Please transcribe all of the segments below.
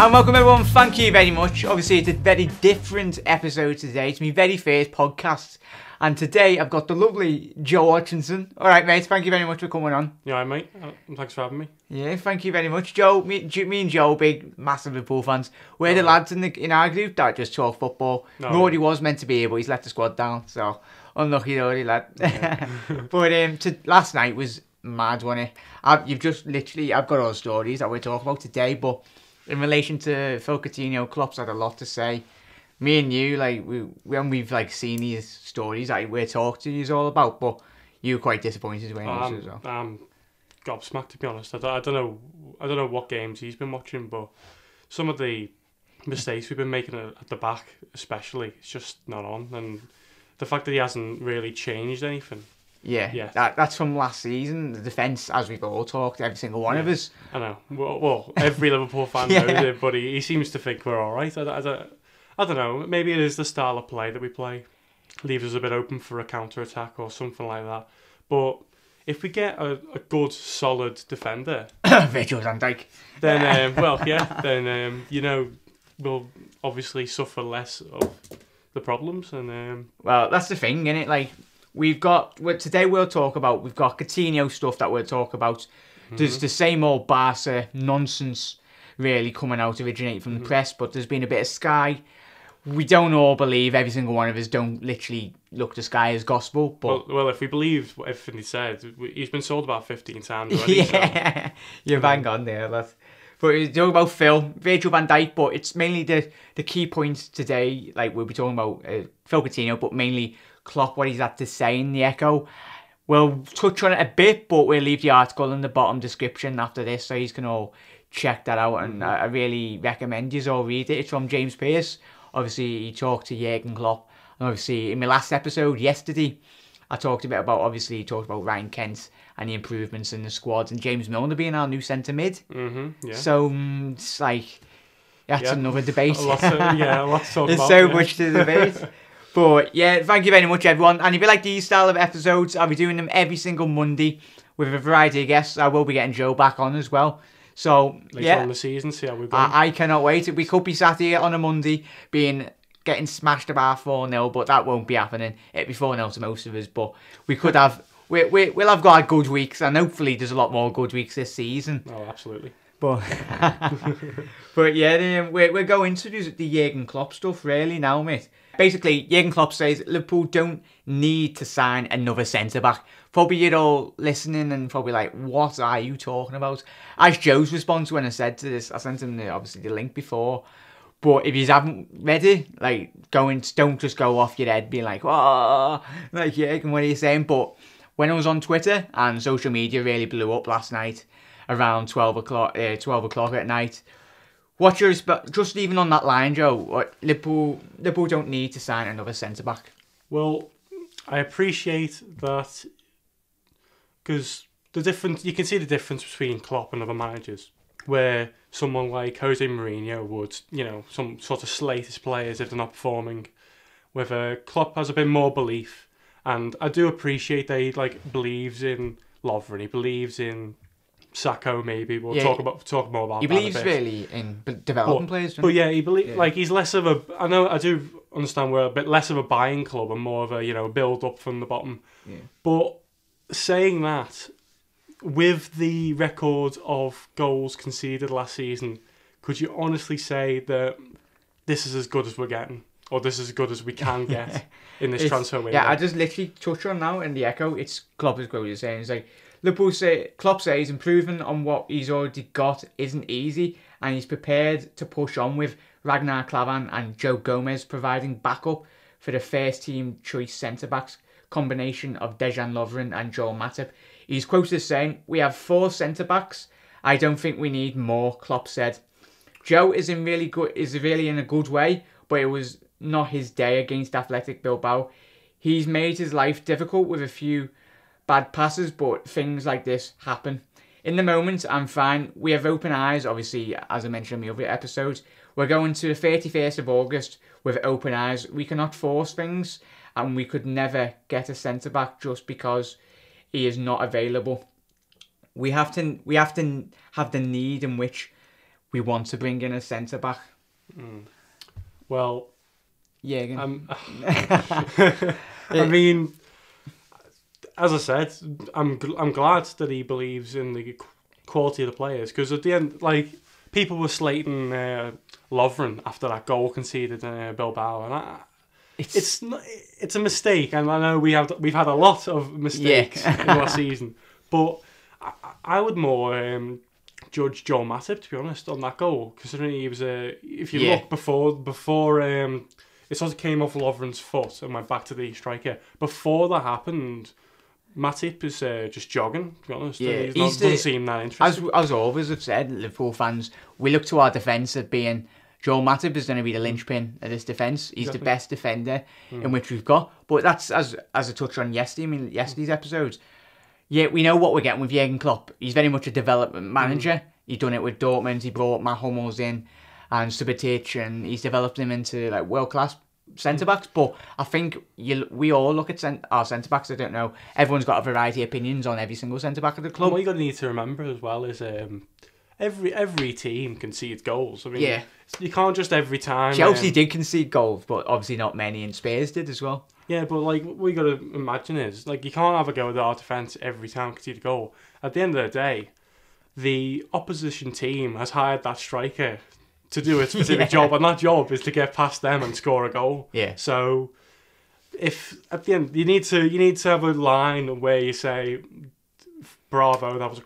And welcome everyone, thank you very much. Obviously it's a very different episode today. It's my very first podcast. And today I've got the lovely Joe Hutchinson. Alright mate, thank you very much for coming on. Yeah, right, mate. Thanks for having me. Yeah, thank you very much. Joe, me and Joe, big, massive Liverpool fans. We're the lads in our group that just talk football. Rory was meant to be here, but he's let the squad down. So, unlucky Rory, lad. Yeah. But last night was mad, wasn't it? I've got all the stories that we're talking about today, but in relation to Phil Coutinho, Klopp's had a lot to say. Me and you, when we've seen these stories, we're talking to you all about, but you were quite disappointed when you as well. I'm gobsmacked, to be honest. I don't know what games he's been watching, but some of the mistakes we've been making at the back, especially, it's just not on. And the fact that he hasn't really changed anything. Yeah. That's from last season. The defence, as we've all talked, every single one of us. I know. Well, every Liverpool fan knows it, but he seems to think we're all right. I don't know. Maybe it is the style of play that we play. Leaves us a bit open for a counter-attack or something like that. But if we get a good, solid defender... Virgil van Dijk. Then, we'll obviously suffer less of the problems. And well, that's the thing, isn't it? We've got Coutinho stuff that we'll talk about. Mm-hmm. There's the same old Barca nonsense really coming out, originating from the press, but there's been a bit of Sky. We don't all believe, every single one of us don't literally look to Sky as gospel. But well, if we believe everything he said, he's been sold about 15 times already. Yeah, so. You're bang on there, lad. But we're talking about Virgil van Dijk, but it's mainly the key points today. We'll be talking about Phil Coutinho, but mainly Klopp, what he's had to say in the Echo. We'll touch on it a bit, but we'll leave the article in the bottom description after this, so you can all check that out. And I really recommend you all read it. It's from James Pearce. Obviously, he talked to Jurgen Klopp. And obviously, in my last episode yesterday, I talked a bit about, he talked about Ryan Kent and the improvements in the squad, and James Milner being our new centre mid. Yeah. So it's that's another debate. A lot to talk about. There's so much to debate. But yeah, thank you very much, everyone. And if you like these style of episodes, I'll be doing them every single Monday with a variety of guests. I will be getting Joe back on as well. So later on in the season, see how we go. I cannot wait. We could be sat here on a Monday getting smashed about 4-0, but that won't be happening. It'll be 4-0 to most of us, but we could have. We'll have got good weeks, and hopefully there's a lot more good weeks this season. Oh, absolutely. But yeah, we're going to do the Jurgen Klopp stuff really now, mate. Basically, Jurgen Klopp says Liverpool don't need to sign another centre-back. Probably you're all listening and probably like, what are you talking about? As Joe's response when I said to this, I sent him obviously the link before. But if you haven't read it, don't just go off your head being like, oh, Jurgen, what are you saying? But when I was on Twitter and social media really blew up last night, around 12 o'clock at night, what's your just even on that line, Joe? Liverpool don't need to sign another centre back. Well, I appreciate that because you can see the difference between Klopp and other managers, where someone like Jose Mourinho would, some sort of slate his players if they're not performing. Whether Klopp has a bit more belief, and I do appreciate that he believes in Lovren, he believes in Sakho, maybe we'll talk more about. He believes really in developing players. But yeah, he believes he's less of a. I do understand we're a bit less of a buying club and more of a build up from the bottom. Yeah. But saying that, with the record of goals conceded last season, could you honestly say that this is as good as we're getting, or this is as good as we can get in this transfer window? Yeah, I just literally touch on now in the Echo. It's Klopp is what you're saying. It's Klopp says improving on what he's already got isn't easy, and he's prepared to push on with Ragnar Klavan and Joe Gomez providing backup for the first team choice centre-backs combination of Dejan Lovren and Joel Matip. He's quoted as saying, "We have 4 centre-backs. I don't think we need more," Klopp said. Joe is really in a good way, but it was not his day against Athletic Bilbao. He's made his life difficult with a few bad passes, but things like this happen. In the moment, I'm fine. We have open eyes, obviously, as I mentioned in the other episodes. We're going to the 31st of August with open eyes. We cannot force things, and we could never get a centre-back just because he is not available. We have to have the need in which we want to bring in a centre back. Well, yeah. I mean, as I said, I'm glad that he believes in the quality of the players, because at the end, like, people were slating Lovren after that goal conceded in Bilbao, and it's a mistake, and I know we've had a lot of mistakes in last season, but I would more judge Joel Matip, to be honest, on that goal, considering he was if you look before it sort of came off Lovren's foot and went back to the striker. Before that happened, Matip is just jogging, to be honest. Yeah, he doesn't seem that interested. As always have said, Liverpool fans, we look to our defence as being Joel Matip is going to be the linchpin of this defence. He's the best defender in which we've got. But that's, as I touched on yesterday's episodes, yeah, we know what we're getting with Jurgen Klopp. He's very much a development manager. He's done it with Dortmund. He brought Matt Hummels in and Subotic, and he's developed him into like world-class centre-backs. But I think we all look at our centre-backs. I don't know. Everyone's got a variety of opinions on every single centre-back of the club. And what you got to need to remember as well is every team concedes goals. I mean, you can't just every time. Chelsea did concede goals, but obviously not many, and Spurs did as well. Yeah, but like what you got to imagine is like you can't have a go at our defence every time concede a goal. At the end of the day, the opposition team has hired that striker to do a specific job, and that job is to get past them and score a goal. Yeah. So if at the end you need to have a line where you say, "Bravo, that was a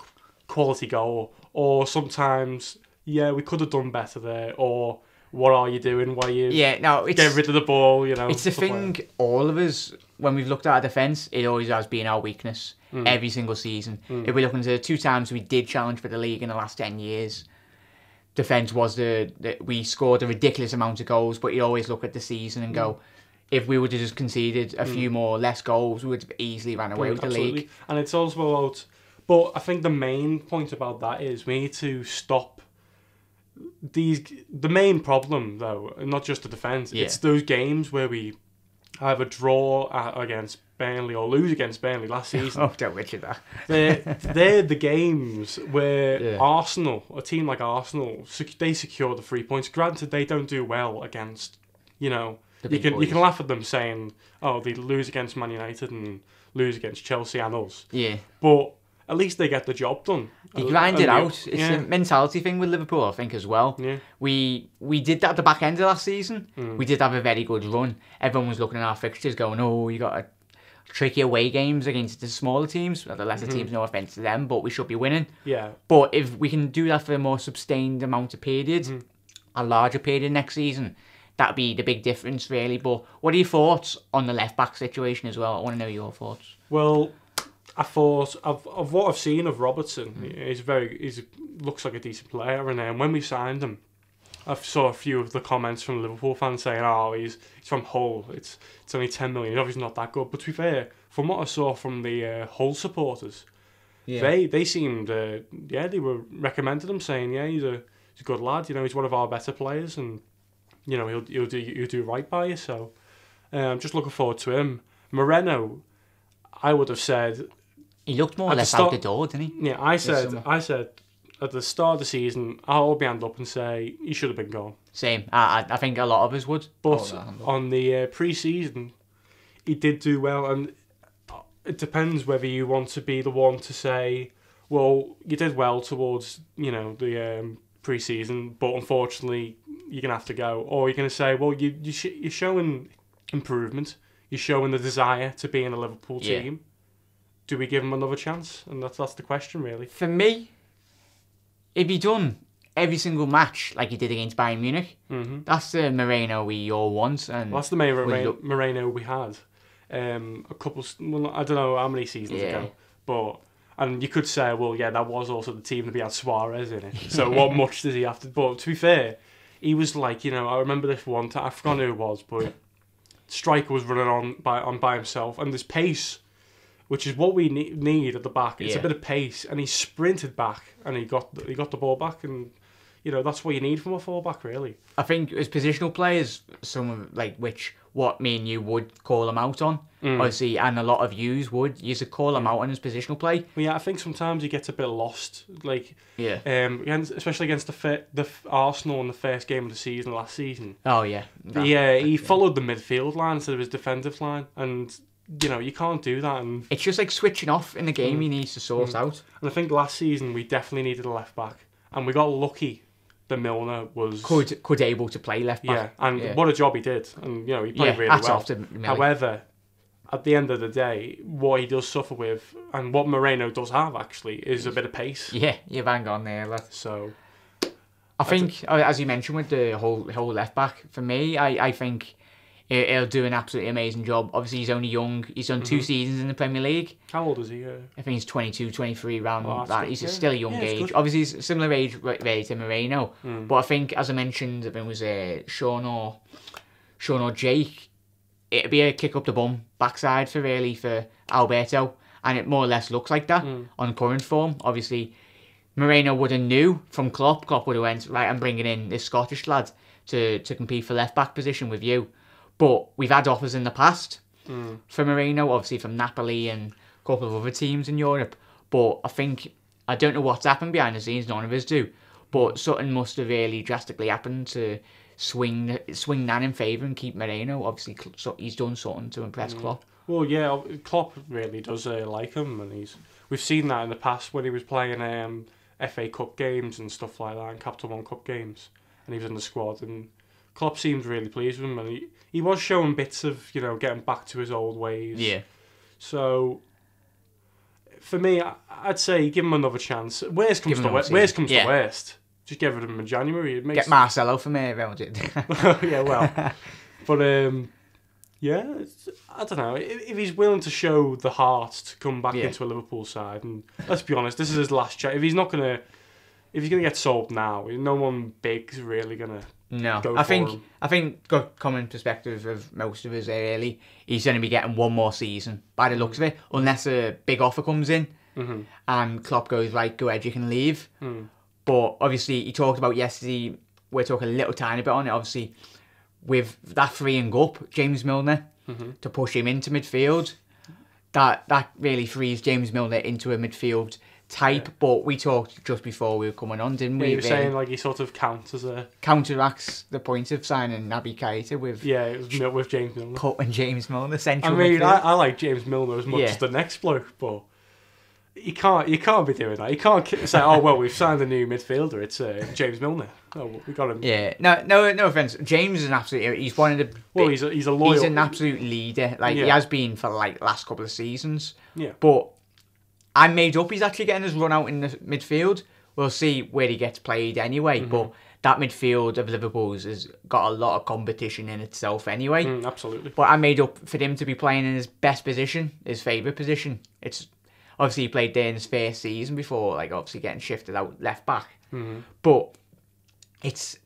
quality goal," or sometimes, "Yeah, we could have done better there," or "What are you doing? Why you get rid of the ball?" You know, it's the thing. Like all of us, when we've looked at our defence, it always has been our weakness every single season. If we look into the 2 times we did challenge for the league in the last 10 years, defence was we scored a ridiculous amount of goals. But you always look at the season and go, if we would have just conceded a few less goals, we would have easily ran away with the league. And it's also about, but I think the main point about that is we need to stop the main problem, though, not just the defence. It's those games where we either draw against Burnley or lose against Burnley last season. Oh, don't mention that. They're the games where Arsenal, a team like Arsenal, they secure the 3 points. Granted, they don't do well against, you can laugh at them saying, "Oh, they lose against Man United and lose against Chelsea and us." Yeah. But at least they get the job done. They grind it out. It's a mentality thing with Liverpool, I think, as well. Yeah. We did that at the back end of last season. We did have a very good run. Everyone was looking at our fixtures going, "Oh, you got a tricky away games against the smaller teams, the lesser teams, no offence to them, but we should be winning." Yeah. But if we can do that for a more sustained amount of period, a larger period next season, that'd be the big difference, really. But what are your thoughts on the left-back situation as well? I want to know your thoughts. Well, I thought of what I've seen of Robertson, he's looks like a decent player, and then when we signed him, I saw a few of the comments from Liverpool fans saying, "Oh, he's from Hull. It's only 10 million. He's obviously not that good." But to be fair, from what I saw from the Hull supporters, they seemed they were recommending him, saying, "Yeah, he's a good lad. He's one of our better players, and he'll do right by you." So I'm just looking forward to him. Moreno, I would have said. He looked more or less out the door, didn't he? Yeah, I said at the start of the season, I'll hold my hand up and say he should have been gone. Same. I think a lot of us would. But on the pre-season, he did do well, and it depends whether you want to be the one to say, "Well, you did well towards the pre-season, but unfortunately you're gonna have to go," or you're gonna say, "Well, you're showing improvement. You're showing the desire to be in a Liverpool team. Do we give him another chance?" And that's the question, really. For me, if he done every single match like he did against Bayern Munich, that's the Moreno we all want. And that's the Moreno we had a couple. Well, I don't know how many seasons ago, but and you could say, well, yeah, that was also the team that we had Suarez in it. So what much does he have to? But to be fair, he was like, I remember this one time. I forgot who it was, but striker was running on by himself, and this pace, which is what we need at the back. It's a bit of pace, and he sprinted back, and he got the ball back, and you know, that's what you need from a fullback, really. I think as positional players, some of like what me and you would call him out on, obviously, and a lot of yous would. You should call him out on his positional play. Well, yeah, I think sometimes he gets a bit lost, like especially against the Arsenal in the first game of the season last season. Oh yeah, he followed the midfield line instead of his defensive line, and you know you can't do that. And it's just like switching off in the game. He needs to sort out. And I think last season we definitely needed a left back, and we got lucky. The Milner was could able to play left back. Yeah, and what a job he did, and you know he played really well. However, at the end of the day, what he does suffer with, and what Moreno does have actually, is a bit of pace. Yeah, you bang on there, lad. So, I think, as you mentioned with the whole left back, for me, I think he'll do an absolutely amazing job. Obviously, he's only young. He's done 2 seasons in the Premier League. How old is he? I think he's 22, 23, around that. He's still a young age. Good. Obviously, he's a similar age really to Moreno. But I think, as I mentioned, I think it was Sean or Jake, it'd be a kick up the bum backside for Alberto. And it more or less looks like that on current form. Obviously, Moreno would have knew from Klopp. Klopp would have went, right, I'm bringing in this Scottish lad to compete for left-back position with you. But we've had offers in the past for Moreno, obviously from Napoli and a couple of other teams in Europe. But I don't know what's happened behind the scenes, none of us do. But something must have really drastically happened to swing that in favour and keep Moreno. Obviously, he's done something to impress Klopp. Well, yeah, Klopp really does like him, and we've seen that in the past when he was playing FA Cup games and stuff like that, and Capital One Cup games, and he was in the squad, and Klopp seems really pleased with him, and he was showing bits of, you know, getting back to his old ways. Yeah. So, for me, I'd say give him another chance. Worst comes to worst. Just give it him in January. Get Marcelo for me, won't it? Yeah, well. But, yeah, I don't know. If he's willing to show the heart to come back into a Liverpool side, and let's be honest, this is his last chance. If he's gonna get sold now, no one big's really gonna. No, I think got common perspective of most of us really. He's going to be getting one more season by the looks of it, unless a big offer comes in and Klopp goes, right, go ahead, you can leave. But obviously, he talked about yesterday. We're talking a little tiny bit on it. Obviously, with that freeing up James Milner to push him into midfield, that really frees James Milner into a midfield type, but we talked just before we were coming on, didn't we? You were saying like he sort of counteracts the point of signing Naby Keita with James Milner. Putting James Milner central. I mean, I like James Milner as much as the next bloke, but you can't be doing that. You can't say, oh well, we've signed a new midfielder. It's James Milner. Oh, we got him. Yeah, no offense. James is an absolute. He's one of the. Well, he's a loyal. He's an absolute leader. Like he has been for like last couple of seasons. Yeah, but. I'm made up he's actually getting his run out in the midfield. We'll see where he gets played anyway, but that midfield of Liverpool's has got a lot of competition in itself anyway. Absolutely. But I made up for him to be playing in his best position, his favourite position. It's obviously he played there in his first season before, like obviously getting shifted out left back. But it's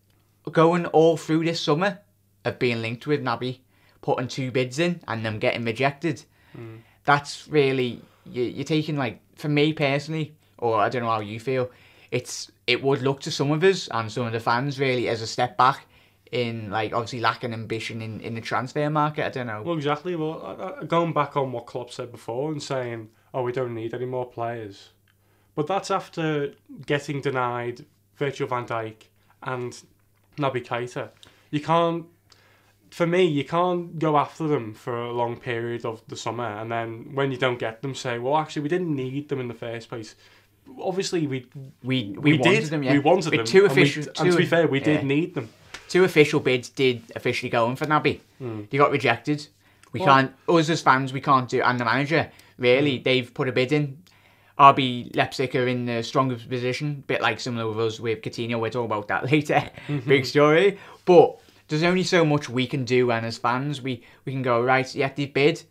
going all through this summer of being linked with Naby, putting 2 bids in and them getting rejected. That's really... You're taking, like, for me personally, or I don't know how you feel, it would look to some of us and some of the fans really as a step back in, like, obviously lacking ambition in the transfer market. I don't know. Well, exactly. Well, going back on what Klopp said before and saying, oh, we don't need any more players. But that's after getting denied Virgil van Dijk and Naby Keita. For me, you can't go after them for a long period of the summer and then when you don't get them say, well, actually, we didn't need them in the first place. Obviously, we wanted them, yeah. We wanted them. And to be fair, we did need them. 2 official bids did officially go in for Naby. They got rejected. Us as fans, we can't do, and the manager, really, they've put a bid in. RB Leipzig are in the strongest position, bit like similar with us with Coutinho. We'll talk about that later. Big story. But there's only so much we can do, and as fans, we can go, right, yeah, they bid.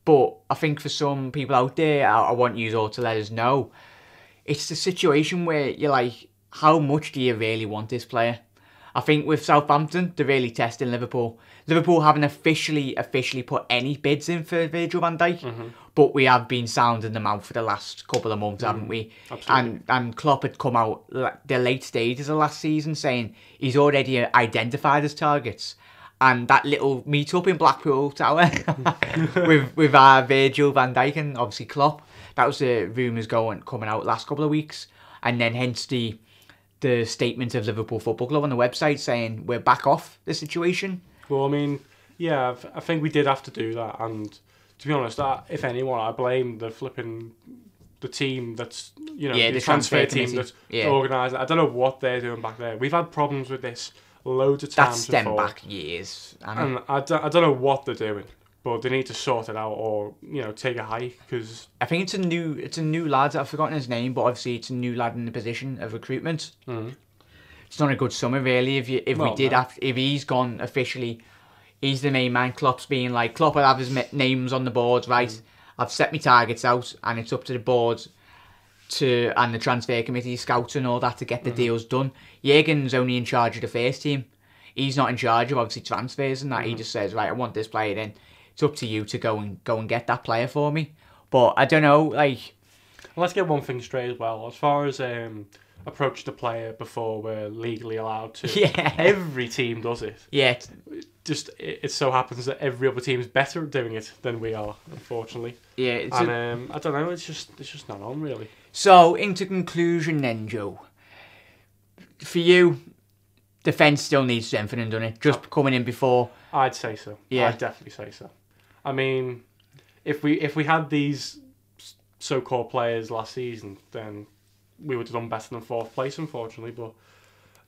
But I think for some people out there, I want you all to let us know, it's the situation where you're like, how much do you really want this player? I think with Southampton, they're really testing Liverpool. Liverpool haven't officially put any bids in for Virgil van Dijk, but we have been sounding them out for the last couple of months, haven't we? Absolutely. And Klopp had come out the late stages of last season saying he's already identified his targets. And that little meet-up in Blackpool Tower with Virgil van Dijk and obviously Klopp, that was the rumours coming out last couple of weeks. And then hence the statement of Liverpool Football Club on the website saying we're back off the situation. Well, I mean, yeah, I think we did have to do that. And to be honest, if anyone, I blame the team that's, the transfer team that's organised. I don't know what they're doing back there. We've had problems with this loads of times before. That's stemmed back years. And I don't know what they're doing, but they need to sort it out or, take a hike, because I think it's a new lad. I've forgotten his name, but obviously it's a new lad in the position of recruitment. It's not a good summer, really. If he's gone officially, he's the main man. Klopp's being like, Klopp will have his names on the boards, right? I've set my targets out, and it's up to the board and the transfer committee, scouts and all that to get the deals done. Jürgen's only in charge of the first team. He's not in charge of obviously transfers and that. He just says, right, I want this player in. It's up to you to go and get that player for me. But I don't know, like. Let's get one thing straight as well. As far as approach the player before we're legally allowed to. Yeah. Every team does it. Yeah. It so happens that every other team is better at doing it than we are, unfortunately. Yeah. I don't know. It's just not on, really. So into conclusion, then, Joe. For you, defence still needs strengthening, doesn't it? Just coming in before. I'd say so. Yeah. I'd definitely say so. I mean, if we had these so-called players last season, then we would have done better than 4th place, unfortunately. But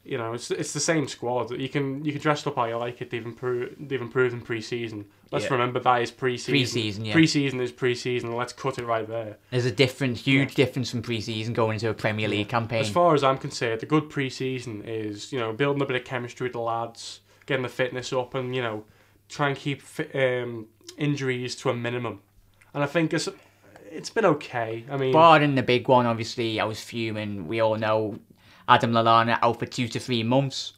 it's the same squad. You can dress up how you like it. They've improved in pre-season. Let's remember that is pre-season. Pre-season, yeah. Pre-season is pre-season. Let's cut it right there. There's a huge difference from pre-season going into a Premier League campaign. As far as I'm concerned, the good pre-season is building a bit of chemistry with the lads, getting the fitness up, and try and keep injuries to a minimum. And I think it's been okay. I mean, barring the big one, obviously, I was fuming. We all know Adam Lallana out for 2 to 3 months,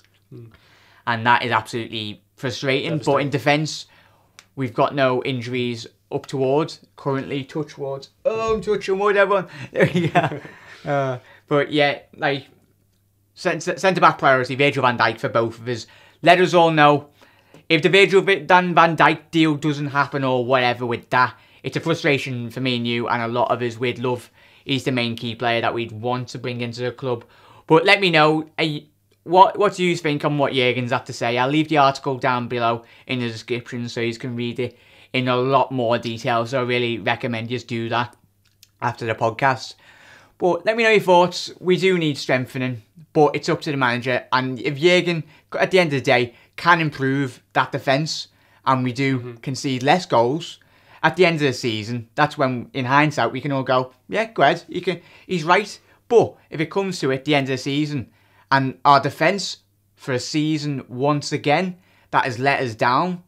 and that is absolutely frustrating. But in defence, we've got no injuries up towards currently. Touch wards. Oh, I'm touching wood, everyone. There we go. But yeah, like centre back priority, Virgil van Dijk for both of us. Let us all know if the Virgil van Dijk deal doesn't happen or whatever with that. It's a frustration for me and you, and a lot of us. We'd love. He's the main key player that we'd want to bring into the club. But let me know, what do you think on what Jürgen's had to say? I'll leave the article down below in the description so you can read it in a lot more detail. So I really recommend you do that after the podcast. But let me know your thoughts. We do need strengthening, but it's up to the manager. And if Jürgen, at the end of the day, can improve that defence, and we do concede less goals, at the end of the season, that's when, in hindsight, we can all go, yeah, go ahead, he's right. But if it comes to it, at the end of the season, and our defence for a season once again that has let us down,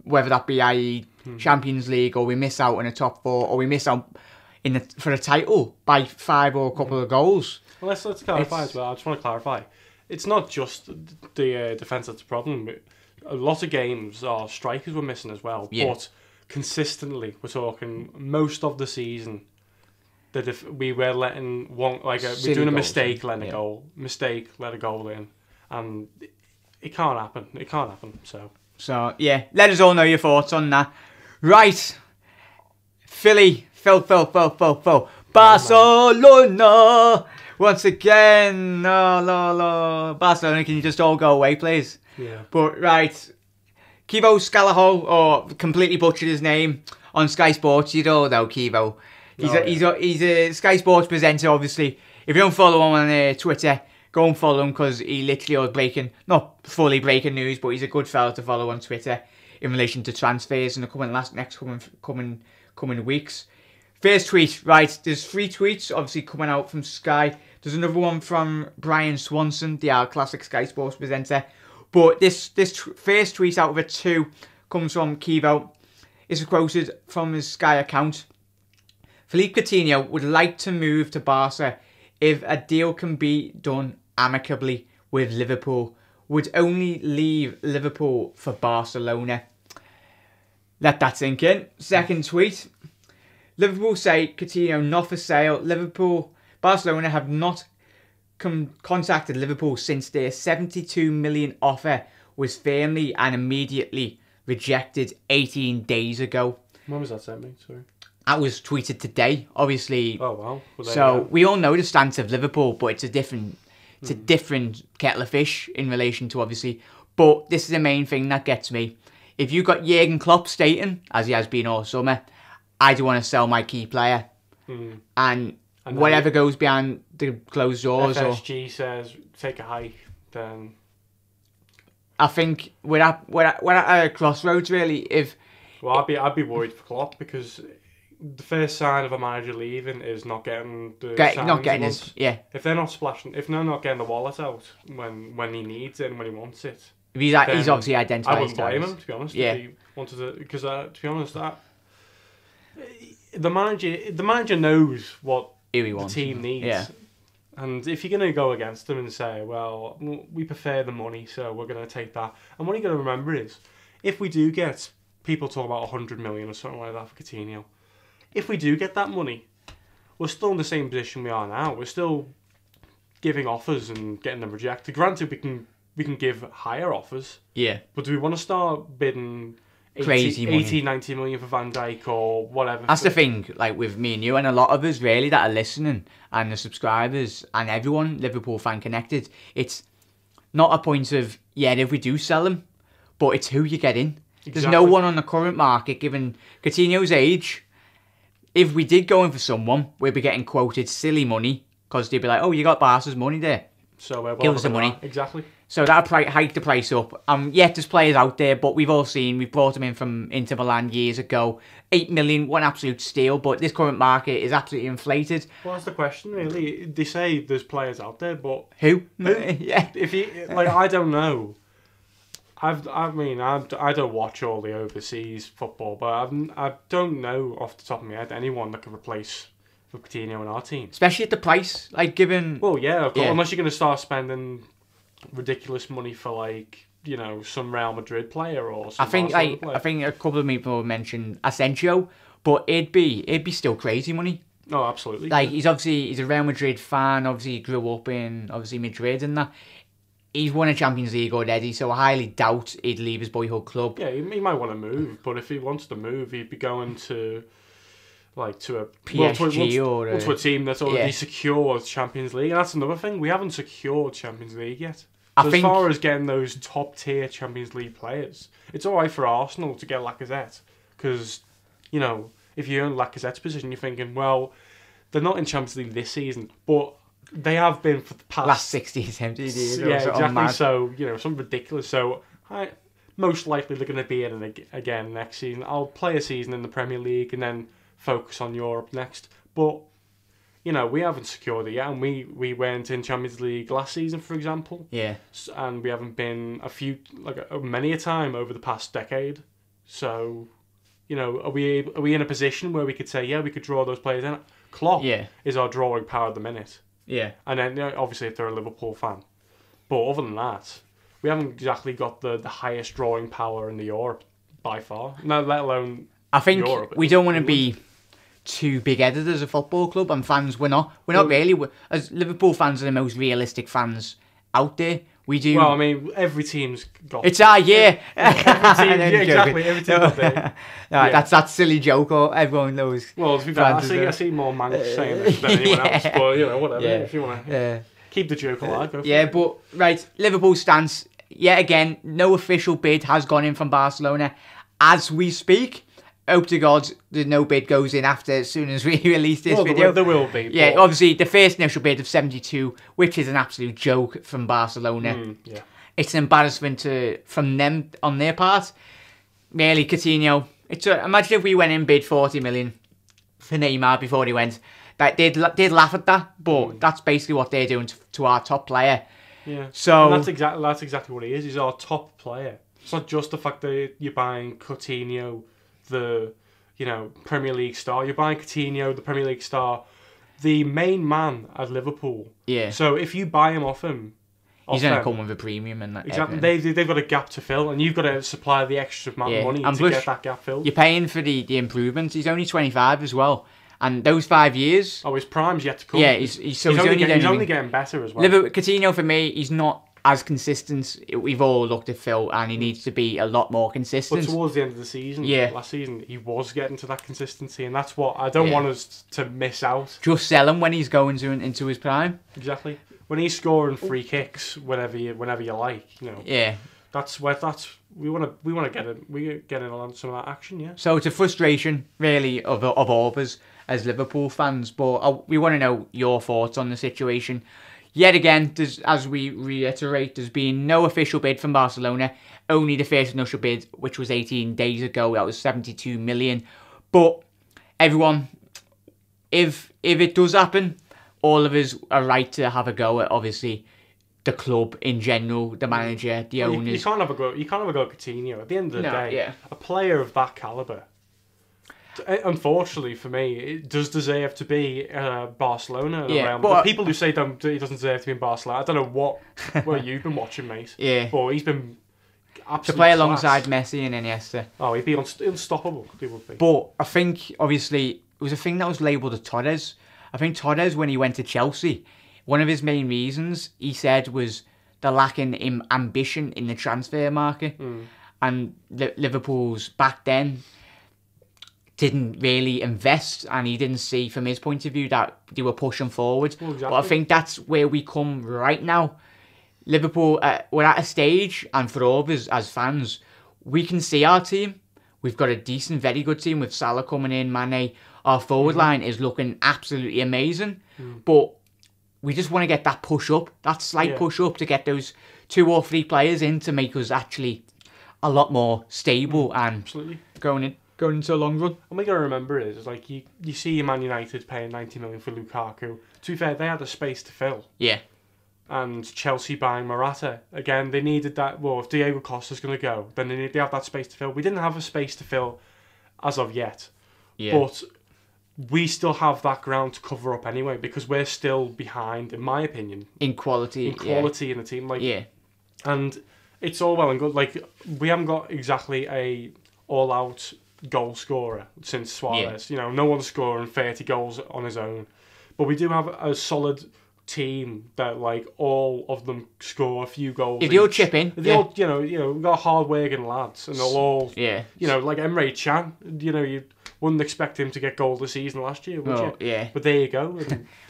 whether that be i.e. Champions League, or we miss out in a top 4, or we miss out for a title by 5 or a couple of goals. Well, let's clarify as well. I just want to clarify. It's not just the defence that's the problem. A lot of games, our strikers were missing as well. Yeah. But consistently, we're talking most of the season, we were letting one, we're doing a mistake, letting a goal, let a goal in, and it can't happen. It can't happen. So yeah, let us all know your thoughts on that. Right, Phil, Barcelona once again. No, Barcelona, can you just all go away, please? Yeah. But right, Kivo Scalaho, or completely butchered his name on Sky Sports. You don't know Kivo. He's a Sky Sports presenter, obviously. If you don't follow him on Twitter, go and follow him, because he literally is not fully breaking news, but he's a good fella to follow on Twitter in relation to transfers in the coming weeks. First tweet, right, there's 3 tweets obviously coming out from Sky. There's another one from Brian Swanson, the classic Sky Sports presenter. But this first tweet out of it 2 comes from Kivo. It's quoted from his Sky account. Philippe Coutinho would like to move to Barca if a deal can be done amicably with Liverpool. would only leave Liverpool for Barcelona. Let that sink in. Second tweet. Liverpool say Coutinho not for sale. Barcelona have not contacted Liverpool since their 72 million offer was firmly and immediately rejected 18 days ago. When was that sent me? Sorry. That was tweeted today, obviously. Oh wow. Well, so we all know the stance of Liverpool, but it's a different kettle of fish in relation to obviously. But this is the main thing that gets me. If you got Jurgen Klopp stating, as he has been all summer, I do want to sell my key player, and whatever goes behind the closed doors, FSG says take a hike, then I think we're at a crossroads really. I'd be worried for Klopp because the first sign of a manager leaving is not getting the If they're not getting the wallet out when he needs it and when he wants it, he's obviously identified. I wouldn't blame him, to be honest. Yeah. If he wanted to, because to be honest, the manager knows what the team needs. Yeah. And if you're going to go against them and say, well, we prefer the money, so we're going to take that. And what you're going to remember is, if we do get people talk about 100 million or something like that for Coutinho, if we do get that money, we're still in the same position we are now. We're still giving offers and getting them rejected. Granted, we can give higher offers. Yeah. But do we want to start bidding crazy 90 million for Van Dijk or whatever? That's the thing, like with me and you and a lot of us really that are listening and the subscribers and everyone, Liverpool fan connected, it's not a point of, if we do sell him, but it's who you get in. Exactly. There's no one on the current market, given Coutinho's age. If we did go in for someone, we'd be getting quoted silly money because they'd be like, oh, you got Barca's money there. So give us the money. Exactly. So that'll hike the price up. There's players out there, but we've brought him in from Inter Milan years ago. 8 million, one absolute steal, but this current market is absolutely inflated. Well, that's the question, really. They say there's players out there, but who? Yeah. If you I don't know. I don't watch all the overseas football, but I don't know off the top of my head anyone that could replace Coutinho in our team. Especially at the price, like given. Well, yeah, of course, unless you're going to start spending ridiculous money for some Real Madrid player or something. I think a couple of people mentioned Asensio, but it'd be still crazy money. Oh, absolutely. He's a Real Madrid fan. Obviously, he grew up in Madrid and that. He's won a Champions League already, so I highly doubt he'd leave his boyhood club. Yeah, he might want to move, but if he wants to move, he'd be going to a PSG or to a team that's already secured Champions League. And that's another thing, we haven't secured Champions League yet. So as far as getting those top tier Champions League players, it's alright for Arsenal to get Lacazette, because if you're in Lacazette's position, you're thinking, well, they're not in Champions League this season, but they have been for the past last 60, 70 years. Yeah, exactly. So something ridiculous. So most likely they're going to be in it again next season. I'll play a season in the Premier League and then focus on Europe next. But we haven't secured it yet, and we went in Champions League last season, for example. Yeah. And we haven't been many a time over the past decade. So are we in a position where we could say we could draw those players in? Klopp is our drawing power at the minute. Yeah. And then obviously if they're a Liverpool fan. But other than that, we haven't exactly got the highest drawing power in the Europe by far. No, let alone I think Europe, we don't want to be too big-headed as a football club, and fans we're not really. As Liverpool fans are the most realistic fans out there. We do. Well, I mean, every team's got. It's our year. Exactly. Every team's got there. That's that silly joke. Or everyone knows. Well, to be fair, I see more Manx saying this than anyone else. But whatever. Yeah. If you want to keep the joke alive, go for it. But right, Liverpool stance. Yet again, no official bid has gone in from Barcelona as we speak. Hope to God that no bid goes in as soon as we release this video. There will be. Yeah, obviously the first initial bid of 72, which is an absolute joke from Barcelona. It's an embarrassment from them on their part. Really, Coutinho. Imagine if we went in bid 40 million for Neymar before he went. They'd laugh at that, but that's basically what they're doing to our top player. Yeah. So and that's exactly what he is. He's our top player. It's not just the fact that you're buying Coutinho, the Premier League star. You're buying Coutinho, the Premier League star, the main man at Liverpool. Yeah. So if you buy him off him, He's going to come with a premium and that. Exactly. They've got a gap to fill, and you've got to supply the extra amount of money to get that gap filled. You're paying for the improvements. He's only 25 as well. And those 5 years... Oh, his prime's yet to come. Yeah, he's only getting better as well. Coutinho, for me, he's not as consistent. We've all looked at Phil, and he needs to be a lot more consistent. But towards the end of the season, last season, he was getting to that consistency, and that's what I don't want us to miss out. Just sell him when he's going into his prime. Exactly. When he's scoring free kicks whenever you like, Yeah. We want to get it. We get in on some of that action, yeah. So it's a frustration, really, of all of us as Liverpool fans. But we want to know your thoughts on the situation. Yet again, as we reiterate, there's been no official bid from Barcelona. Only the first initial bid, which was 18 days ago. That was 72 million. But everyone, if it does happen, all of us are right to have a go at, obviously, the club in general, the manager, the owners. You can't have a go. You can't have a go at Coutinho. At the end of the day, a player of that caliber, unfortunately for me, it does deserve to be Barcelona. But people who say he doesn't deserve to be in Barcelona, I don't know what you've been watching, mate. Yeah, but he's been absolutely to play alongside Messi and Iniesta. Oh, he'd be unstoppable. He would be. But I think obviously it was a thing that was labelled as Torres. I think Torres, when he went to Chelsea, one of his main reasons, he said, was the lacking in ambition in the transfer market. And Liverpool's back then didn't really invest, and he didn't see, from his point of view, that they were pushing forward. Well, exactly. But I think that's where we come right now. Liverpool, we're at a stage, and for all of us as fans, we can see our team. We've got a decent, very good team with Salah coming in, Mane. Our forward line is looking absolutely amazing. But we just want to get that push up, that slight push up, to get those 2 or 3 players in to make us actually a lot more stable and going into a long run. And we got to remember is like you see Man United paying 90 million for Lukaku. To be fair, they had a space to fill. Yeah. And Chelsea buying Morata. Again, they needed that. Well, if Diego Costa's going to go, then they have that space to fill. We didn't have a space to fill as of yet. Yeah. But we still have that ground to cover up anyway, because we're still behind, in my opinion, in quality in the team. And it's all well and good. Like, we haven't got exactly a all-out goal scorer since Suarez. No one's scoring 30 goals on his own, but we do have a solid team that, like, all of them score a few goals. If they all chip in, we've got hard-working lads, and they'll all, like Emre Can. You wouldn't expect him to get goal this season last year, would you? Yeah. But there you go.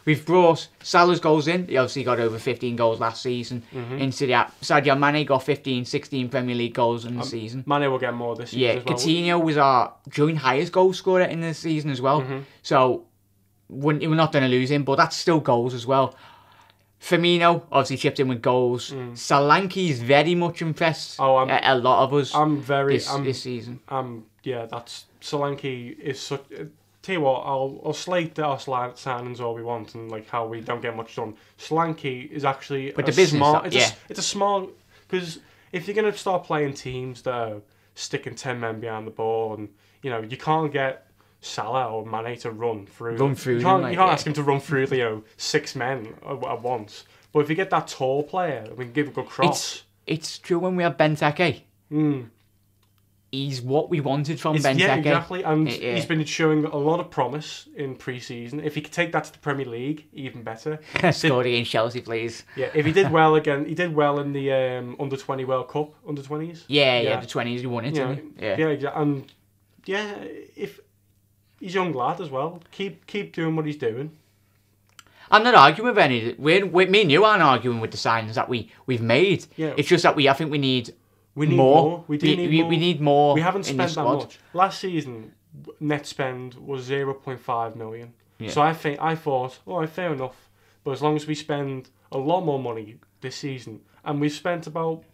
We've brought Salah's goals in. He obviously got over 15 goals last season. Into the Sadio Mane got 15, 16 Premier League goals in the season. Mane will get more this season as well. Coutinho was our joint highest goal scorer in the season as well. So we're not going to lose him, but that's still goals as well. Firmino obviously chipped in with goals. Solanke's very much impressed a lot of us this season. That's Solanke is such. Tell you what, I'll slate our signings all we want and like how we don't get much done. Solanke is actually it's a smart, because if you're gonna start playing teams that are sticking 10 men behind the ball, and you can't get Salah or Mane to run through. You can't ask him to run through 6 men at once. But if you get that tall player, we can give a good cross. It's true when we have Benteke. He's what we wanted from Benteke. Yeah, exactly. And he's been showing a lot of promise in pre-season. If he could take that to the Premier League, even better. Scored against Chelsea, please. Yeah, if he did well again, he did well in the Under-20 World Cup, Under-20s. Yeah, the 20s, he won it, didn't he? Yeah, exactly. And if he's a young lad as well, keep doing what he's doing. I'm not arguing with any. Me and you aren't arguing with the signings that we've made. Yeah. It's just that I think we need more. We need more. We haven't spent that much. Last season, net spend was 0.5 million. Yeah. So I thought, fair enough. But as long as we spend a lot more money this season, and we've spent about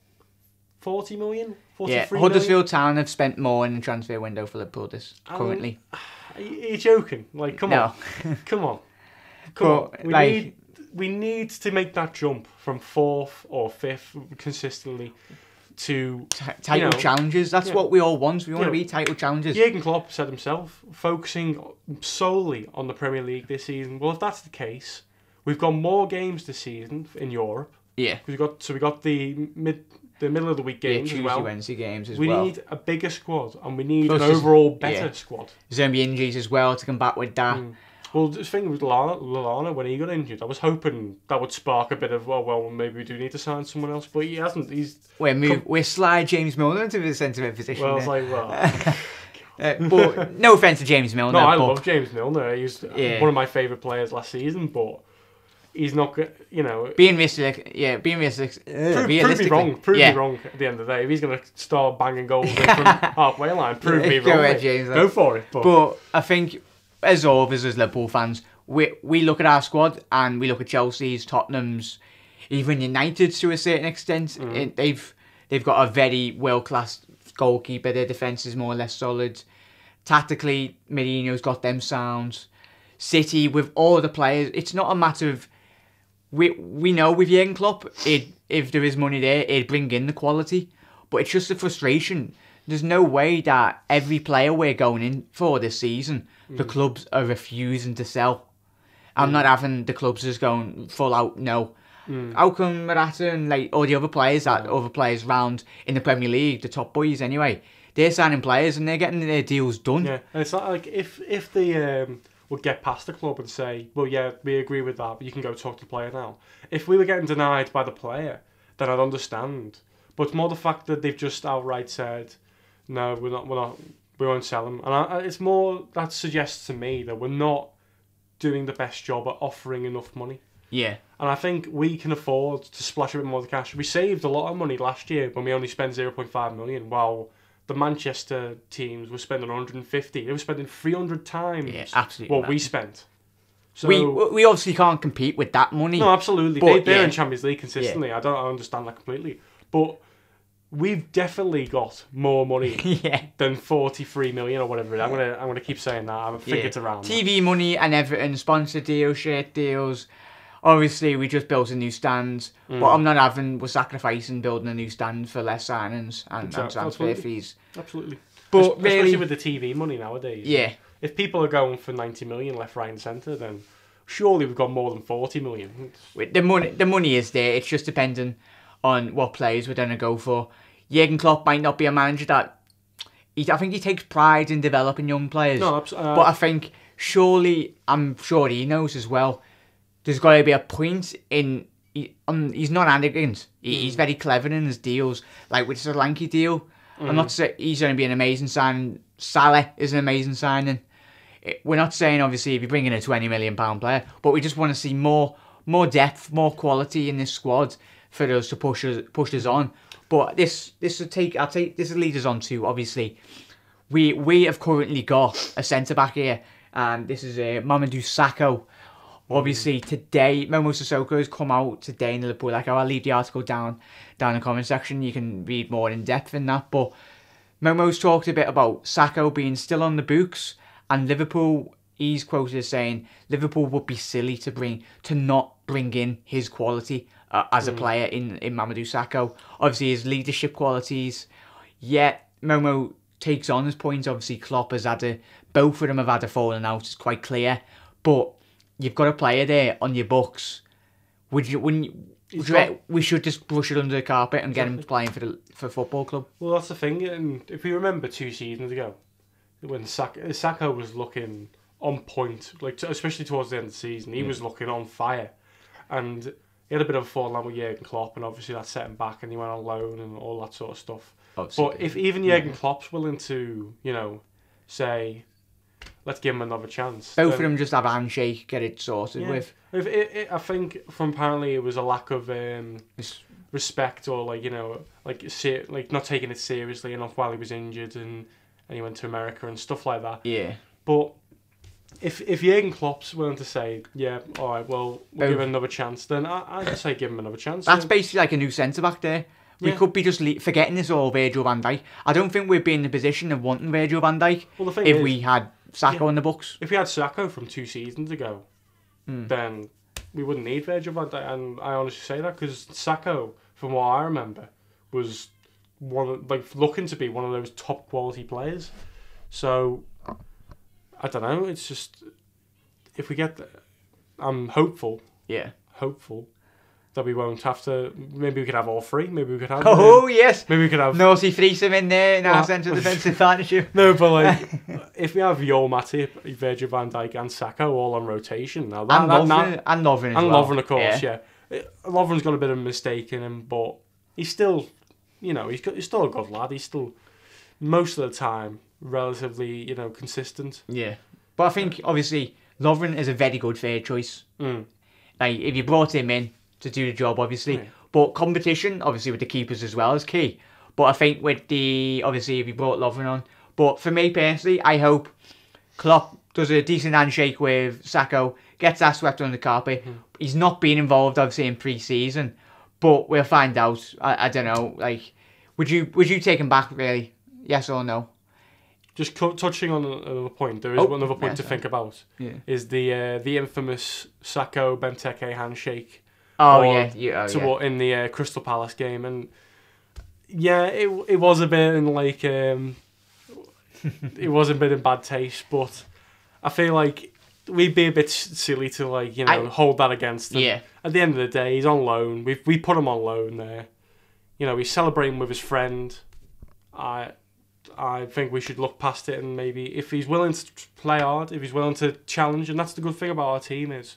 40 million, 43 million. Huddersfield Town have spent more in the transfer window for Liverpool currently. Are you joking? Like, come on. Come on. We need to make that jump from 4th or 5th consistently to title challenges. That's what we all want. We want to be title challengers. Jurgen Klopp said himself, focusing solely on the Premier League this season. Well, if that's the case, we've got more games this season in Europe Yeah. We got the middle of the week games Tuesday, as well. Wednesday games as we well. We need a bigger squad, and we need Plus an overall better squad. There's going to be injuries as well to combat with that. Well, the thing with Lallana, when he got injured, I was hoping that would spark a bit of, well, maybe we do need to sign someone else, but he hasn't. We're slide James Milner into the centre mid position. Well, it's like, but no offence to James Milner. No, I love James Milner. He's one of my favourite players last season, but he's not, being realistic. Prove me wrong. Prove me wrong at the end of the day. If he's going to start banging goals in from halfway line, prove me wrong. Ahead, James, go for it. But I think, as always, as Liverpool fans, we look at our squad and we look at Chelsea's, Tottenham's, even United's to a certain extent. They've got a very world-class goalkeeper. Their defence is more or less solid. Tactically, Moreno's got them sounds. City, with all the players, it's not a matter of... We know with Jurgen Klopp, if there is money there, he'd bring in the quality. But it's just a frustration. There's no way that every player we're going in for this season, the clubs are refusing to sell. I'm not having the clubs just going full out, no. How come Morata and all the other players round in the Premier League, the top boys anyway, they're signing players and they're getting their deals done. Yeah, and it's not like if they would get past the club and say, well, yeah, we agree with that, but you can go talk to the player now. If we were getting denied by the player, then I'd understand. But it's more the fact that they've just outright said, no, we won't sell them. And it's more, that suggests to me that we're not doing the best job at offering enough money. Yeah. And I think we can afford to splash a bit more of the cash. We saved a lot of money last year when we only spent 0.5 million, while the Manchester teams were spending 150. They were spending 300 times what we spent. So we obviously can't compete with that money. No, absolutely. They're in Champions League consistently. I understand that completely. But we've definitely got more money than 43 million or whatever. I'm gonna keep saying that. I think it's around TV money and everything, sponsor deals, shirt deals. Obviously, we just built a new stand, but we're sacrificing building a new stand for less signings and transfer fees. Absolutely. But especially really, with the TV money nowadays. Yeah. If people are going for 90 million left, right and centre, then surely we've got more than 40 million. The money is there. It's just depending on what players we're going to go for. Jurgen Klopp might not be a manager that... I think he takes pride in developing young players. No, but I think I'm sure he knows as well, there's got to be a point in... he's not arrogant. He's very clever in his deals. Like with the Solanke deal, I'm not saying he's going to be an amazing signing. Salah is an amazing signing. We're not saying, obviously, if you bring in a £20 million player, but we just want to see more depth, more quality in this squad for us to push us on. But this will lead us on to, obviously, we have currently got a centre-back here, and this is Mamadou Sakho. Obviously, today, Momo Sissoko has come out today in the Liverpool Echo. I'll leave the article down in the comment section. You can read more in depth in that. But Momo's talked a bit about Sakho being still on the books, and Liverpool, he's quoted as saying, Liverpool would be silly to not bring in his quality as a player in Mamadou Sakho. Obviously, his leadership qualities. Yet, Momo takes on his point. Obviously, Klopp has both of them have had a falling out. It's quite clear. But you've got a player there on your books. We should just brush it under the carpet and get him playing for a football club. Well, that's the thing. And if we remember 2 seasons ago, when Sakho was looking on point, especially towards the end of the season, he was looking on fire, and he had a bit of a falling out with Jurgen Klopp, and obviously that set him back, and he went on loan and all that sort of stuff. But if even Jurgen Klopp's willing to, say, let's give him another chance. Both of them just have a handshake, get it sorted with. I think from apparently it was a lack of respect, or not taking it seriously enough while he was injured and he went to America and stuff like that. Yeah. But if Jurgen Klopp's willing to say, yeah, all right, well, we'll give him another chance, then I'd say give him another chance. That's basically like a new centre-back there. We could be just forgetting this all Virgil van Dijk. I don't think we'd be in the position of wanting Virgil van Dijk if we had Sakho in the books. If we had Sakho from 2 seasons ago, then we wouldn't need Virgil van Dijk. And I honestly say that because Sakho, from what I remember, was looking to be one of those top quality players. So I don't know. It's just if we get, I'm hopeful. Yeah. Hopeful that we won't have to. Maybe we could have all three. Maybe we could have. Oh yes. Maybe we could have naughty threesome in there in our central defensive partnership. No, but like if we have Matip, Virgil van Dijk, and Sakho all on rotation now, and Lovren as well. Lovren, of course, yeah. Lovren's got a bit of a mistake in him, but he's still, he's still a good lad. He's still most of the time relatively, consistent. Yeah, but I think obviously Lovren is a very good third choice. Like if you brought him in to do the job, obviously, but competition, obviously with the keepers as well, is key. But I think with obviously if you brought Lovren on, but for me personally, I hope Klopp does a decent handshake with Sakho, gets that swept under the carpet. He's not been involved obviously in pre-season, but we'll find out. I don't know. Like, would you take him back really? Yes or no? Just touching on another point, there is another point to think about. Yeah. Is the infamous Sakho Benteke handshake? In the Crystal Palace game, and it was a bit in like it was a bit in bad taste, but I feel like we'd be a bit silly to hold that against him. Yeah. At the end of the day, he's on loan. We put him on loan there. He's celebrating with his friend. I think we should look past it, and maybe if he's willing to play hard, if he's willing to challenge, and that's the good thing about our team is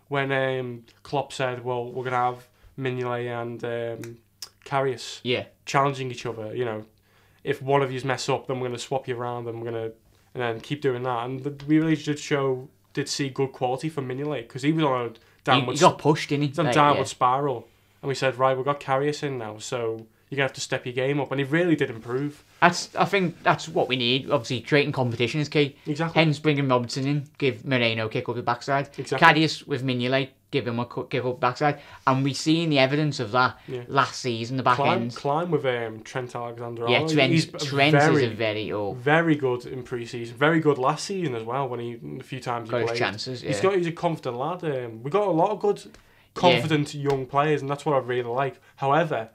when Klopp said, well, we're going to have Mignolet and Karius challenging each other. If one of yous mess up, then we're going to swap you around, and and then keep doing that. And we really did see good quality from Mignolet, because he was on a downward. He got pushed, didn't he? He's on a downward spiral, and we said, right, we've got Karius in now, so you're going to have to step your game up, and he really did improve. I think that's what we need. Obviously, creating competition is key. Exactly. Hence, bringing Robertson in, give Moreno a kick up the backside. Exactly. Karius with Mignolet, give him a kick up the backside. And we've seen the evidence of that last season, the back end. Climb with Trent Alexander-Arnold. Yeah, Trent is a very good in pre-season. Very good last season as well, when a few times he played. His chances, He's a confident lad. We've got a lot of good, confident young players, and that's what I really like. However,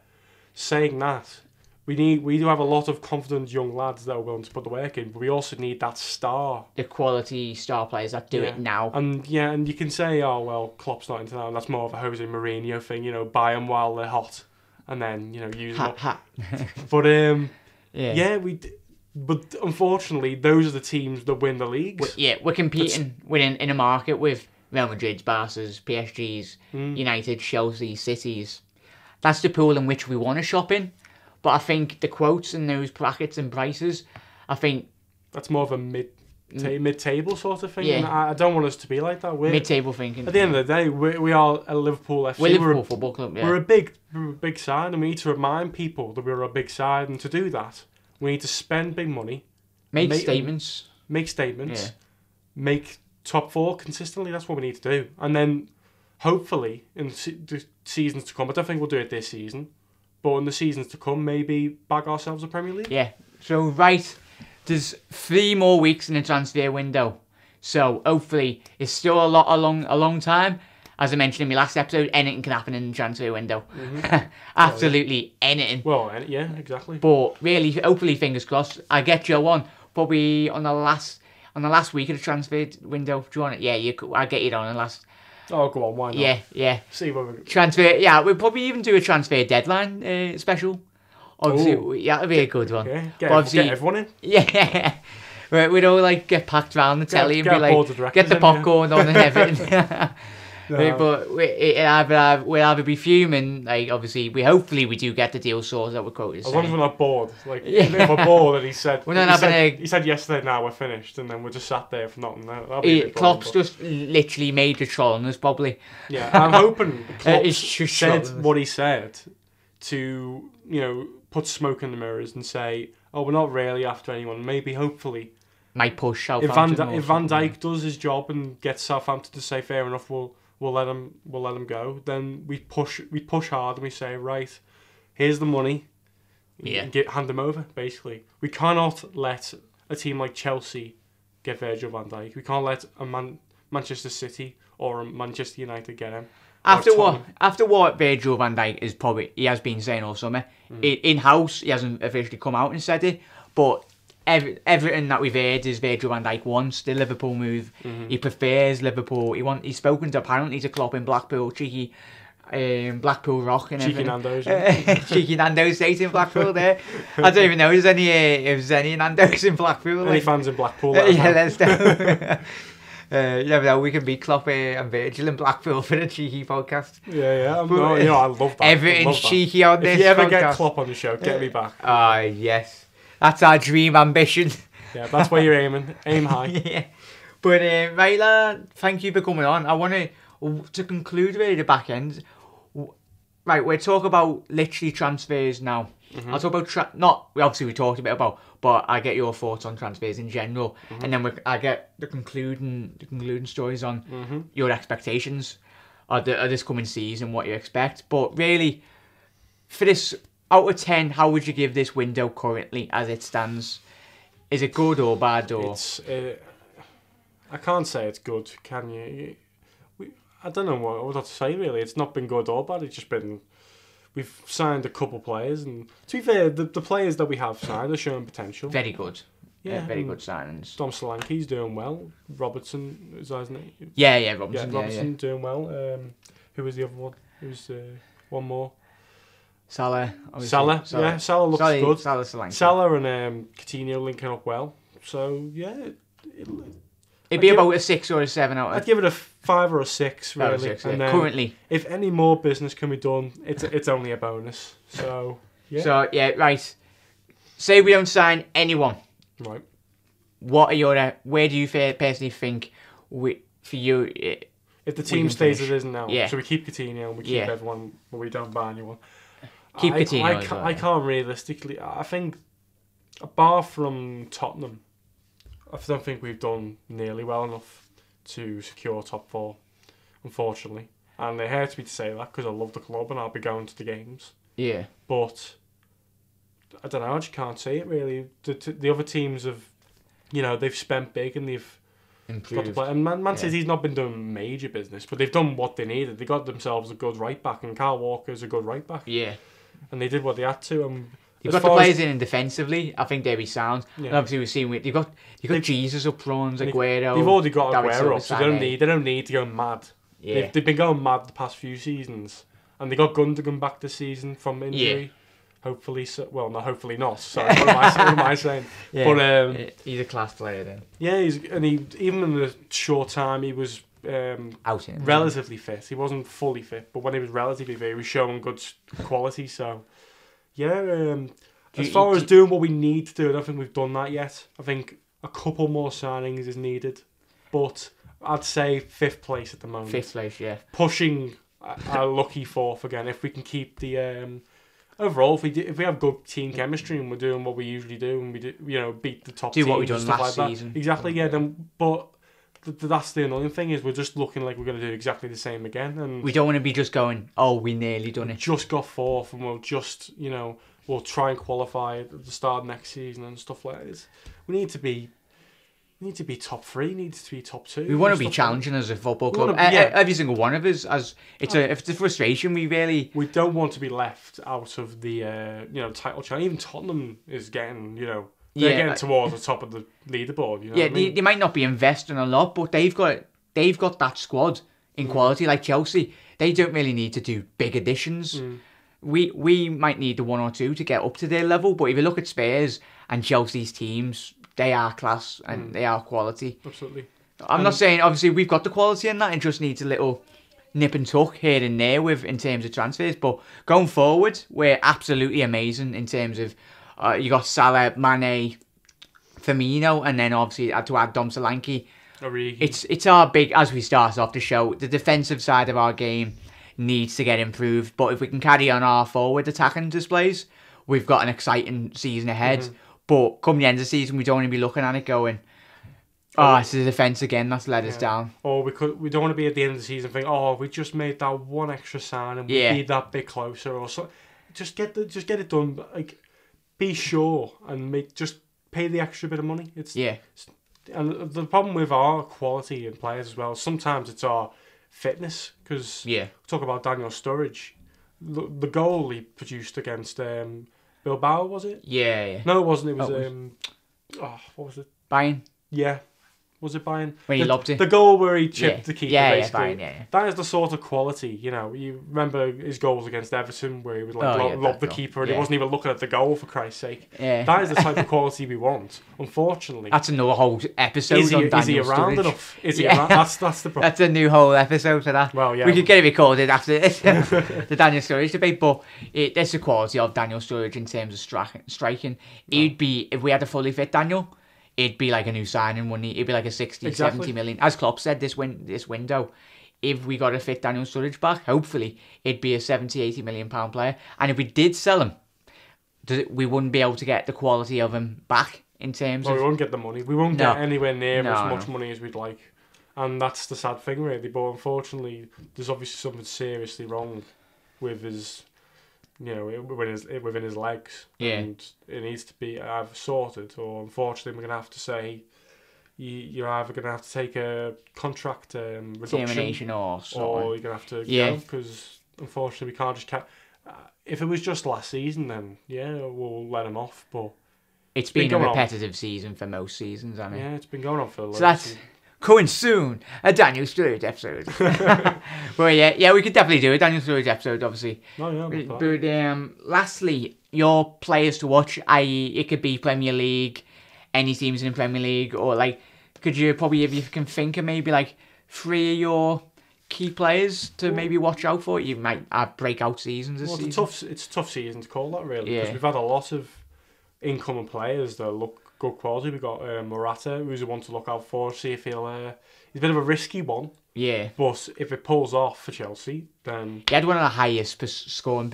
saying that, we do have a lot of confident young lads that are willing to put the work in, but we also need that star. The quality star players that do it now. And you can say, oh well, Klopp's not into that, and that's more of a Jose Mourinho thing, buy them while they're hot, and then, use them up. But but unfortunately, those are the teams that win the leagues. We're competing in a market with Real Madrid's, Barca's, PSG's, United, Chelsea, City's. That's the pool in which we want to shop in. But I think the quotes and those brackets and prices, I think that's more of a mid-table sort of thing. Yeah. And I don't want us to be like that. We're mid-table thinking. At the end of the day, we are a Liverpool FC. We're Liverpool Football Club. Yeah. We're a big side, and we need to remind people that we're a big side. And to do that, we need to spend big money, make statements, make top four consistently. That's what we need to do, and then hopefully in the seasons to come, I don't think we'll do it this season, but in the seasons to come, maybe bag ourselves a Premier League. Yeah. So there's 3 more weeks in the transfer window. So hopefully it's still a long time. As I mentioned in my last episode, anything can happen in the transfer window. Absolutely anything. Well, yeah, exactly. But really, hopefully, fingers crossed, I get Joe on probably on the last week of the transfer window. Do you want it? Yeah, I'll get you on the last. Oh, go on, why not? Yeah. See what we transfer. Yeah, we'll probably even do a transfer deadline special. Obviously, that'll be a good one. Okay. Get everyone in. Yeah. We'd all get packed round the telly and be like, get the popcorn on and everything. No. But we'll either be fuming, obviously, hopefully we do get the deal sorted that we're quoted. As long as we're not bored. If we're bored, and he said yesterday, now we're finished, and then we're just sat there for nothing. Klopp's just literally made the trollers, probably. Yeah, I'm hoping Klopp said what he said to, put smoke in the mirrors and say, oh, we're not really after anyone. Maybe, hopefully, might push Southampton. If Van Dijk does his job and gets Southampton to say fair enough, we'll let him go. Then we push hard and we say, right, here's the money. Yeah. Hand him over. Basically, we cannot let a team like Chelsea get Virgil van Dijk. We can't let a Manchester City or a Manchester United get him. After what Virgil van Dijk he has been saying all summer. In house, he hasn't officially come out and said it, but everything that we've heard is Virgil van Dijk wants the Liverpool move. He prefers Liverpool. He's spoken to apparently to Klopp in Blackpool, cheeky Blackpool Rock and Cheeky everything. Nando's. Cheeky Nando's state in Blackpool there. I don't even know if there's any Nando's in Blackpool. Any fans in Blackpool? Yeah, let's know. You never know, we can beat Klopp and Virgil in Blackpool for a cheeky podcast. Yeah. I love that. Everything's cheeky on this If you ever podcast. get Klopp on the show, get me back. Ah, yes. That's our dream ambition. Yeah, that's where you're aiming. Aim high. Yeah. But, right, lad, thank you for coming on. I want to conclude really the back end. Right, we'll talk about literally transfers now. Mm-hmm. I'll talk about obviously we talked a bit about, but I get your thoughts on transfers in general, and then I get the concluding stories on your expectations of this coming season, what you expect. But really, for this out of 10, how would you give this window currently as it stands? Is it good or bad? Or I can't say it's good, can you? I don't know what to say really. It's not been good or bad. It's just been. We've signed a couple players, and to be fair, the players that we have signed are showing potential. Very good. Yeah, very good signings. Dom Solanke's doing well. Robertson, is that his name? Yeah, Robertson. Yeah, Robertson doing well. Who was the other one? Who was one more? Salah. Salah. Yeah, Salah looks good. Solanke. Salah and Coutinho linking up well. So, yeah. It'd be about a 6 or a 7 out of... I'd give it a 5 or a 6, really. 6, yeah. And then, currently. If any more business can be done, it's only a bonus. So, yeah. So, yeah, right. Say we don't sign anyone. Right. What are your... Where do you personally think, for you... If the team stays as it is now, yeah. So we keep Coutinho and we keep everyone, but we don't buy anyone. Keep Coutinho I can't realistically... I think, apart from Tottenham, I don't think we've done nearly well enough to secure top 4, unfortunately. And it hurts me to say that because I love the club and I'll be going to the games. Yeah. But I don't know, I just can't see it really. The other teams have, they've spent big and they've improved. got to play. And Man City's not been doing major business, but they've done what they needed. They got themselves a good right back, and Kyle Walker's a good right back. Yeah. And they did what they had to. And you've got the players in defensively. I think they'll be sound. Yeah. And obviously we've seen you've got Jesus up front, Aguero. They've already got Aguero, so they don't need to go mad. Yeah. They've been going mad the past few seasons, and they got Gundogan back this season from injury. Yeah. Hopefully, not. Hopefully not. Sorry, what am I saying? Yeah. But he's a class player then. Yeah, even in the short time he was out in relatively fit. He wasn't fully fit, but when he was relatively fit, he was showing good quality. So. Yeah, as far as doing what we need to do, I don't think we've done that yet. I think a couple more signings is needed, but I'd say 5th place at the moment. 5th place, yeah. Pushing a lucky 4th again if we can keep the overall. If we have good team chemistry and we're doing what we usually do and we do, beat the top teams. Do what we done last season. Exactly, yeah. But that's the annoying thing is we're just looking like we're going to do exactly the same again, and we don't want to be just going, oh, we nearly done it. Just got 4th, and we'll just we'll try and qualify at the start of next season and stuff like this. We need to be top 3. Need to be top 2. We want to be challenging as a football club. Every single one of us, if it's a frustration. We don't want to be left out of the title challenge. Even Tottenham is getting They're getting towards the top of the leaderboard. They might not be investing a lot, but they've got that squad in quality. Like Chelsea, they don't really need to do big additions. We might need the 1 or 2 to get up to their level, but if you look at Spurs and Chelsea's teams, they are class and they are quality. Absolutely. I'm not saying obviously we've got the quality in that, and just needs a little nip and tuck here and there in terms of transfers. But going forward, we're absolutely amazing in terms of. You got Salah, Mane, Firmino, and then obviously to add Dom Solanke. It's our big, as we start off the show, the defensive side of our game needs to get improved. But if we can carry on our forward attacking displays, we've got an exciting season ahead. But come the end of the season, we don't want to be looking at it going, it's the defence again that's let us down. Or we don't want to be at the end of the season thinking, we just made that one extra sign and we need that bit closer or so. Just get it done. Like. Be sure and just pay the extra bit of money. And the problem with our quality in players as well, sometimes it's our fitness. Because talk about Daniel Sturridge, the goal he produced against Bilbao, was it? Yeah. No, it wasn't. It was what was it? Bayern. Yeah, Was it Bayern? When he lobbed it. The goal where he chipped the keeper, basically. Bayern, yeah. That is the sort of quality, you know. You remember his goals against Everton where he would lob the keeper and he wasn't even looking at the goal, for Christ's sake. Yeah. That is the type of quality we want, unfortunately. That's another whole episode on Daniel Sturridge. Is he around enough? Is he around? That's the problem. That's a new whole episode for that. Well, yeah. We could get it recorded after this, the Daniel Sturridge debate, but that's the quality of Daniel Sturridge in terms of striking. He'd be, if we had a fully fit Daniel, it'd be like a new signing, wouldn't he? It'd be like a 60, 70 million. As Klopp said this window, if we got a fit Daniel Sturridge back, hopefully, it'd be a 70, 80 million pound player. And if we did sell him, we wouldn't be able to get the quality of him back in terms of... we won't get the money. We won't get anywhere near as much money as we'd like. And that's the sad thing, really. But unfortunately, there's obviously something seriously wrong with his... You know, within his legs, and it needs to be either sorted, or unfortunately, we're gonna have to say you're either gonna have to take a contract reduction, termination, or you're gonna have to go, because unfortunately, we can't just. If it was just last season, then we'll let him off. But it's been a repetitive season for most seasons, hasn't it? Yeah, it's been going on for. So that's coming soon, a Daniel Sturridge episode. Well, yeah, we could definitely do a Daniel Sturridge episode, obviously. Oh, yeah. But lastly, your players to watch, i.e., it could be Premier League, any teams in the Premier League, or like, could you probably, if you can think of maybe like 3 of your key players to maybe watch out for? You might have breakout seasons this season. It's a tough season to call that, really, because we've had a lot of incoming players that look good quality. We've got Morata, who's the one to look out for, see if he's a bit of a risky one. Yeah. But if it pulls off for Chelsea, then... He had one of the highest scoring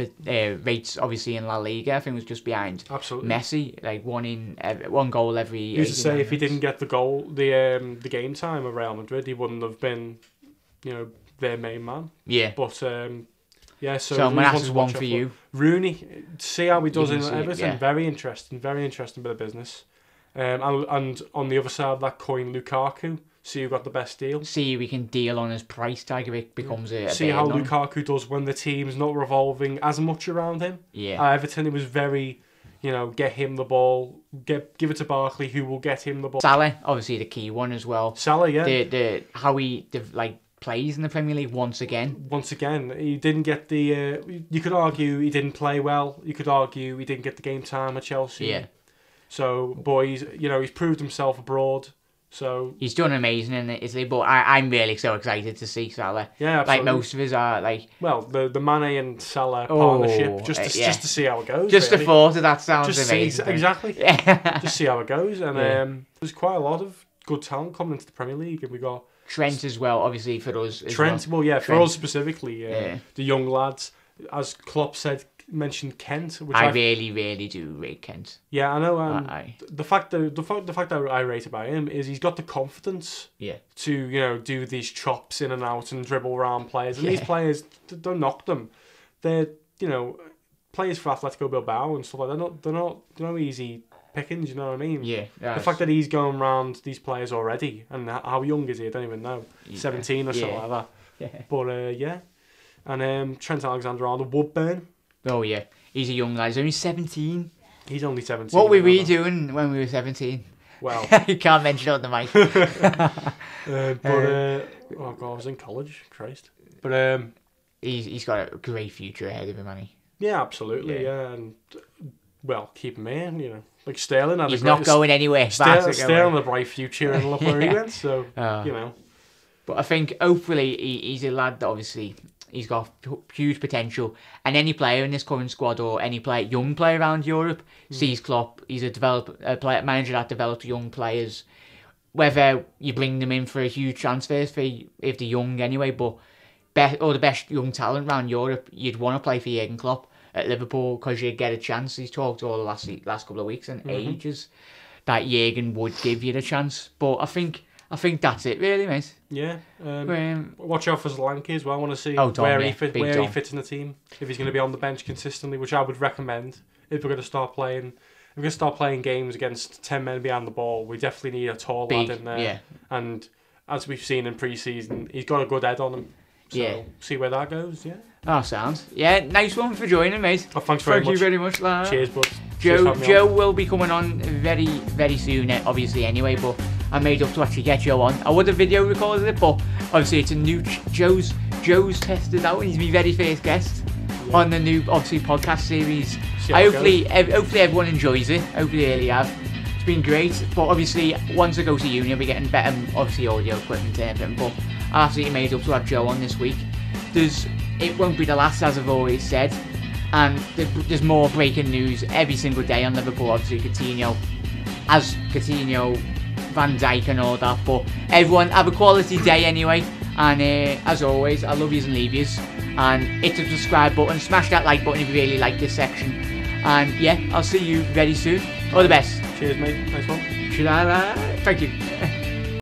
rates, obviously, in La Liga. I think it was just behind Messi. Like, one goal every... Used to say if he didn't get the game time at Real Madrid, he wouldn't have been, their main man. Yeah. But, yeah, so Morata's one for you. Rooney, see how he does in Everton. Very interesting bit of business. And on the other side of that coin, Lukaku. See who got the best deal. See we can deal on his price tag if it becomes a see how Lukaku does when the team's not revolving as much around him. Yeah. Everton, it was very, get him the ball, give it to Barkley, who will get him the ball. Salah, obviously the key one as well. Salah, yeah. How he plays in the Premier League once again. He didn't get the. You could argue he didn't play well. You could argue he didn't get the game time at Chelsea. Yeah. So, boys, he's proved himself abroad. So he's done amazing in Italy, but I'm really so excited to see Salah. Yeah, absolutely. Like most of us are, like. Well, the Mane and Salah partnership, just to see how it goes. Just the thought of that sounds amazing. Exactly. Just see how it goes, and there's quite a lot of good talent coming into the Premier League, and we got Trent as well, obviously for us. For us specifically, the young lads, as Klopp mentioned Kent, which I really do rate Kent. Yeah, I know. The fact that I rate about him is he's got the confidence. Yeah. To do these chops in and out and dribble around players, and these players don't knock them. They're players for Atletico Bilbao and stuff like that. They're not easy pickings. You know what I mean? Yeah. The fact that he's going around these players already, and how young is he? I don't even know. 17 or something like that. Yeah. But and Trent Alexander-Arnold, Woodburn. Oh yeah, he's a young lad. He's only 17. He's only 17. What were we doing when we were 17? Well, you can't mention it on the mic. Oh god, I was in college. Christ. But he's got a great future ahead of him, hasn't he? Yeah, absolutely. Yeah, and keep him in. Like Sterling. He's not going anywhere. Sterling had a bright future, and look where he went. So But I think hopefully he's a lad that obviously. He's got huge potential, and any player in this current squad or any young player around Europe sees Klopp. He's a manager that develops young players. Whether you bring them in for a huge transfer fee if they're young anyway, but the best young talent around Europe, you'd want to play for Jurgen Klopp at Liverpool because you'd get a chance. He's talked all the last couple of weeks and ages that Jurgen would give you the chance, but I think that's it, really, mate. Yeah. Watch out for Solanke as well. I want to see where he fits in the team. If he's going to be on the bench consistently, which I would recommend. If we're going to start playing games against 10 men behind the ball, we definitely need a tall lad in there. Yeah. And as we've seen in pre-season, he's got a good head on him. So see where that goes. Yeah. Oh, sounds. Yeah, nice one for joining, mate. Oh, thank you very much, lad. Cheers, bud. Joe will be coming on very, very soon, obviously, anyway, but I made up to actually get Joe on. I would have video recorded it, but obviously it's a new Joe's tested out, and he's my very first guest on the new obviously podcast series. Hopefully everyone enjoys it. Hopefully they really have. It's been great, but obviously once I go to uni I'll be getting better obviously audio equipment and everything, but I absolutely made up to have Joe on this week. It won't be the last, as I've always said, and there's more breaking news every single day on Liverpool. Obviously Coutinho, Van Dijk and all that, but everyone have a quality day anyway, and as always I love yous and leave yous, and hit the subscribe button, smash that like button if you really like this section, and yeah, I'll see you very soon. All the best. Cheers mate, nice one. Thank you.